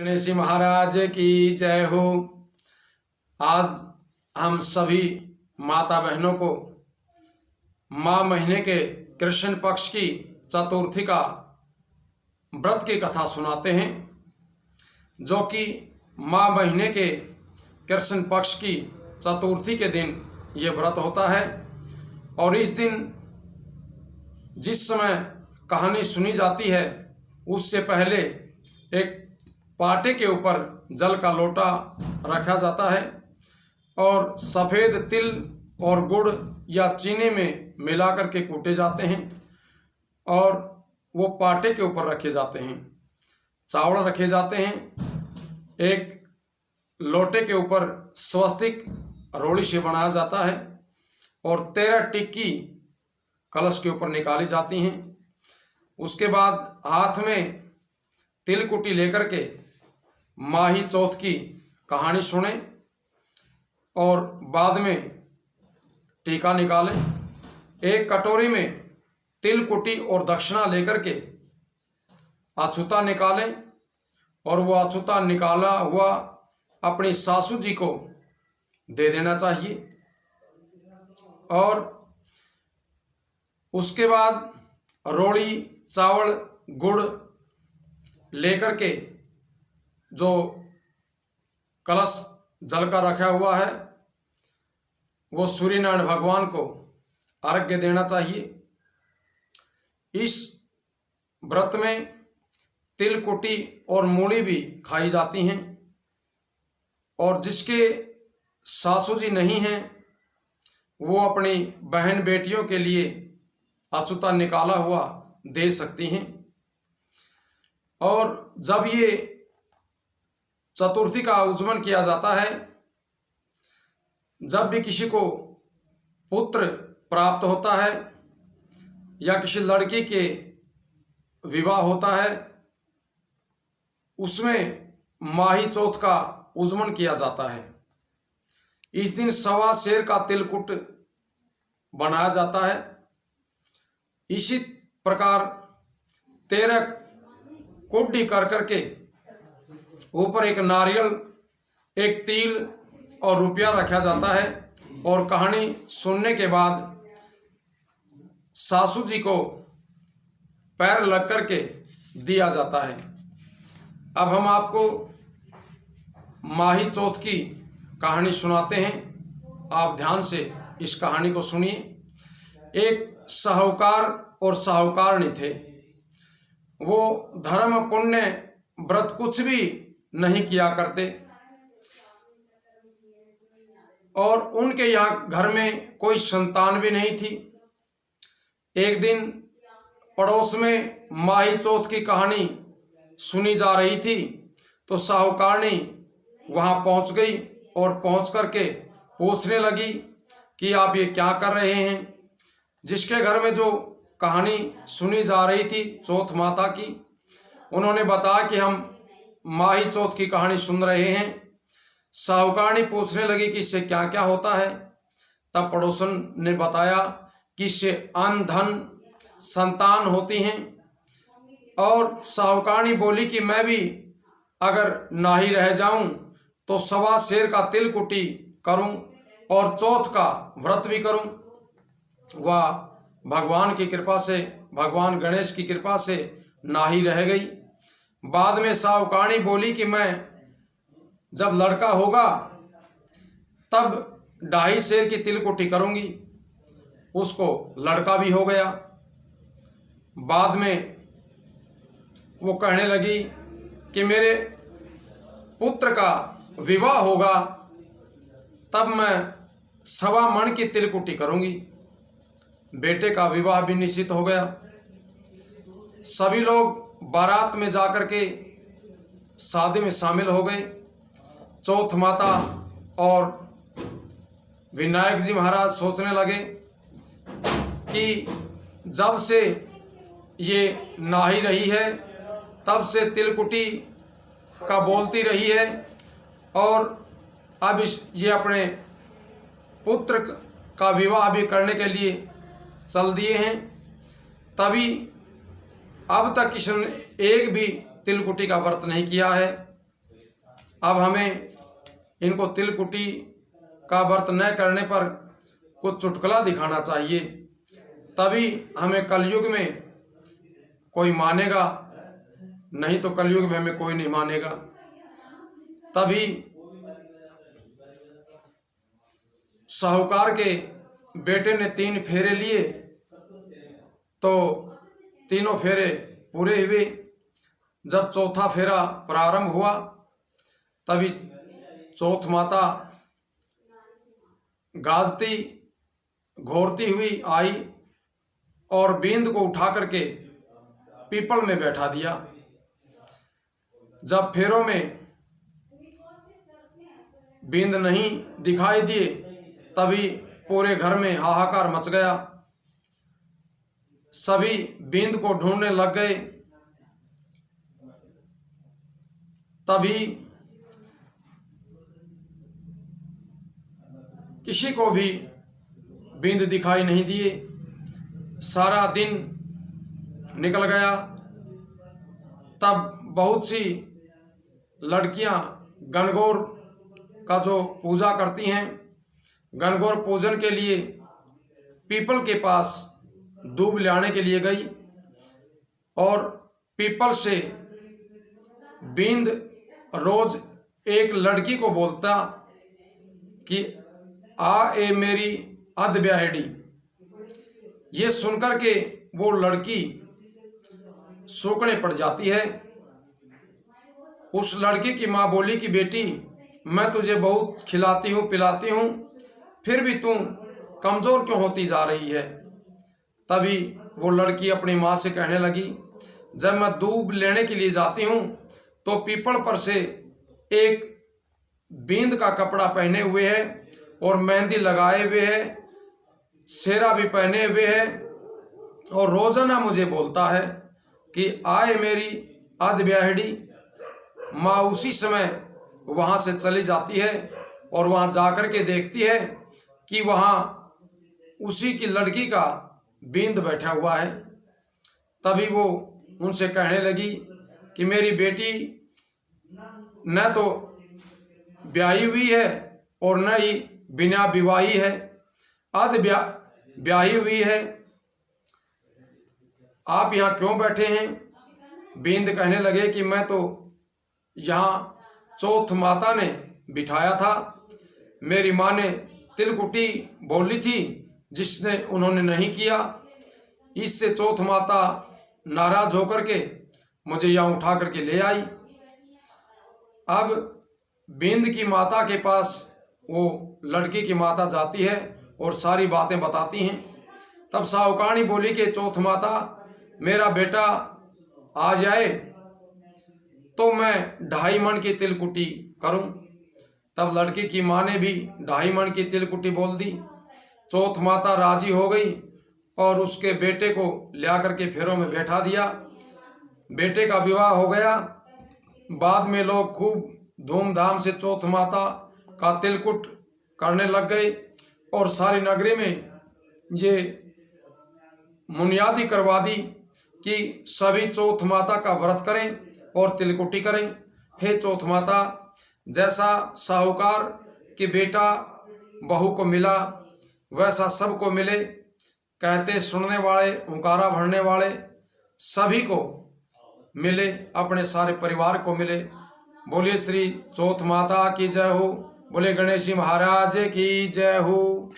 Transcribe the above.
गणेश जी महाराज की जय हो। आज हम सभी माता बहनों को माह महीने के कृष्ण पक्ष की चतुर्थी का व्रत की कथा सुनाते हैं, जो कि माह महीने के कृष्ण पक्ष की चतुर्थी के दिन ये व्रत होता है। और इस दिन जिस समय कहानी सुनी जाती है उससे पहले एक पाटे के ऊपर जल का लोटा रखा जाता है और सफ़ेद तिल और गुड़ या चीनी में मिलाकर के कूटे जाते हैं और वो पाटे के ऊपर रखे जाते हैं। चावल रखे जाते हैं, एक लोटे के ऊपर स्वस्तिक रोड़ी से बनाया जाता है और 13 टिक्की कलश के ऊपर निकाली जाती हैं। उसके बाद हाथ में तिलकुटी लेकर के माही चौथ की कहानी सुने और बाद में टीका निकालें। एक कटोरी में तिलकुटी और दक्षिणा लेकर के अछूता निकालें और वो अछूता निकाला हुआ अपनी सासू जी को दे देना चाहिए। और उसके बाद रोड़ी, चावल, गुड़ लेकर के जो कलश जल का रखा हुआ है वो सूर्यनारायण भगवान को अर्घ्य देना चाहिए। इस व्रत में तिलकुटी और मूली भी खाई जाती हैं और जिसके सासू जी नहीं हैं वो अपनी बहन बेटियों के लिए अछूता निकाला हुआ दे सकती हैं। और जब ये चतुर्थी का आगमन किया जाता है, जब भी किसी को पुत्र प्राप्त होता है या किसी लड़की के विवाह होता है, उसमें माही चौथ का आगमन किया जाता है। इस दिन 1.25 सेर का तिलकुट बनाया जाता है। इसी प्रकार 13 कुड्डी कर करके ऊपर एक नारियल, एक तिल और रुपया रखा जाता है और कहानी सुनने के बाद सासू जी को पैर लग करके दिया जाता है। अब हम आपको माही चौथ की कहानी सुनाते हैं, आप ध्यान से इस कहानी को सुनिए। एक साहूकार और साहूकारनी थे। वो धर्म, पुण्य, व्रत कुछ भी नहीं किया करते और उनके यहाँ घर में कोई संतान भी नहीं थी। एक दिन पड़ोस में माही चौथ की कहानी सुनी जा रही थी तो साहूकारनी वहाँ पहुँच गई और पहुँच करके पूछने लगी कि आप ये क्या कर रहे हैं। जिसके घर में जो कहानी सुनी जा रही थी चौथ माता की, उन्होंने बताया कि हम माही चौथ की कहानी सुन रहे हैं। साहूकारनी पूछने लगी कि इससे क्या क्या होता है। तब पड़ोसन ने बताया कि इससे अन्न, धन, संतान होती हैं। और साहूकारनी बोली कि मैं भी अगर नाही रह जाऊं तो 1.25 सेर का तिलकुटी करूं और चौथ का व्रत भी करूं। वह भगवान की कृपा से, भगवान गणेश की कृपा से नाही रह गई। बाद में साहूकारनी बोली कि मैं जब लड़का होगा तब 2.5 सेर की तिलकुटी करूंगी। उसको लड़का भी हो गया। बाद में वो कहने लगी कि मेरे पुत्र का विवाह होगा तब मैं 1.25 मन की तिलकुटी करूंगी। बेटे का विवाह भी निश्चित हो गया। सभी लोग बारात में जाकर के शादी में शामिल हो गए। चौथ माता और विनायक जी महाराज सोचने लगे कि जब से ये नाही रही है तब से तिलकुटी का बोलती रही है और अब ये अपने पुत्र का विवाह भी करने के लिए चल दिए हैं। तभी अब तक किसी ने एक भी तिलकुटी का व्रत नहीं किया है। अब हमें इनको तिलकुटी का व्रत न करने पर कुछ चुटकुला दिखाना चाहिए, तभी हमें कलयुग में कोई मानेगा, नहीं तो कलयुग में हमें कोई नहीं मानेगा। तभी साहूकार के बेटे ने 3 फेरे लिए तो तीनों फेरे पूरे हुए। जब चौथा फेरा प्रारंभ हुआ तभी चौथ माता गाजती घोरती हुई आई और बींद को उठा करके पीपल में बैठा दिया। जब फेरों में बींद नहीं दिखाई दिए तभी पूरे घर में हाहाकार मच गया। सभी बींद को ढूंढने लग गए। तभी किसी को भी बींद दिखाई नहीं दिए। सारा दिन निकल गया। तब बहुत सी लड़कियां गणगौर का जो पूजा करती हैं, गणगौर पूजन के लिए पीपल के पास दूब लाने के लिए गई और पीपल से बींद रोज एक लड़की को बोलता कि आ ए मेरी अध ब्याहड़ी। ये सुनकर के वो लड़की सूखने पड़ जाती है। उस लड़की की माँ बोली कि बेटी, मैं तुझे बहुत खिलाती हूँ पिलाती हूँ, फिर भी तू कमज़ोर क्यों होती जा रही है। तभी वो लड़की अपनी माँ से कहने लगी, जब मैं दूब लेने के लिए जाती हूँ तो पीपल पर से एक बींद का कपड़ा पहने हुए है और मेहंदी लगाए हुए है, सेहरा भी पहने हुए है और रोजाना मुझे बोलता है कि आए मेरी अध ब्याहड़ी। माँ उसी समय वहाँ से चली जाती है और वहाँ जाकर के देखती है कि वहाँ उसी की लड़की का बींद बैठा हुआ है। तभी वो उनसे कहने लगी कि मेरी बेटी न तो ब्याही हुई है और न ही बिना विवाही है, अध ब्याही हुई है, आप यहाँ क्यों बैठे हैं। बींद कहने लगे कि मैं तो यहाँ चौथ माता ने बिठाया था, मेरी माँ ने तिलकुटी बोली थी जिसने उन्होंने नहीं किया, इससे चौथ माता नाराज होकर के मुझे यहाँ उठा करके ले आई। अब बींद की माता के पास वो लड़की की माता जाती है और सारी बातें बताती हैं। तब साहूकारनी बोली कि चौथ माता, मेरा बेटा आ जाए तो मैं 2.5 मन की तिलकुटी करूं। तब लड़की की माँ ने भी 2.5 मन की तिलकुटी बोल दी। चौथ माता राजी हो गई और उसके बेटे को ला करके फेरों में बैठा दिया। बेटे का विवाह हो गया। बाद में लोग खूब धूमधाम से चौथ माता का तिलकुट करने लग गए और सारी नगरी में ये मुनियादी करवा दी कि सभी चौथ माता का व्रत करें और तिलकुटी करें। हे चौथ माता, जैसा साहूकार के बेटा बहू को मिला वैसा सबको मिले। कहते सुनने वाले, हुंकारा भरने वाले सभी को मिले, अपने सारे परिवार को मिले। बोलिए श्री चौथ माता की जय हो। बोले गणेश जी महाराज की जय हो।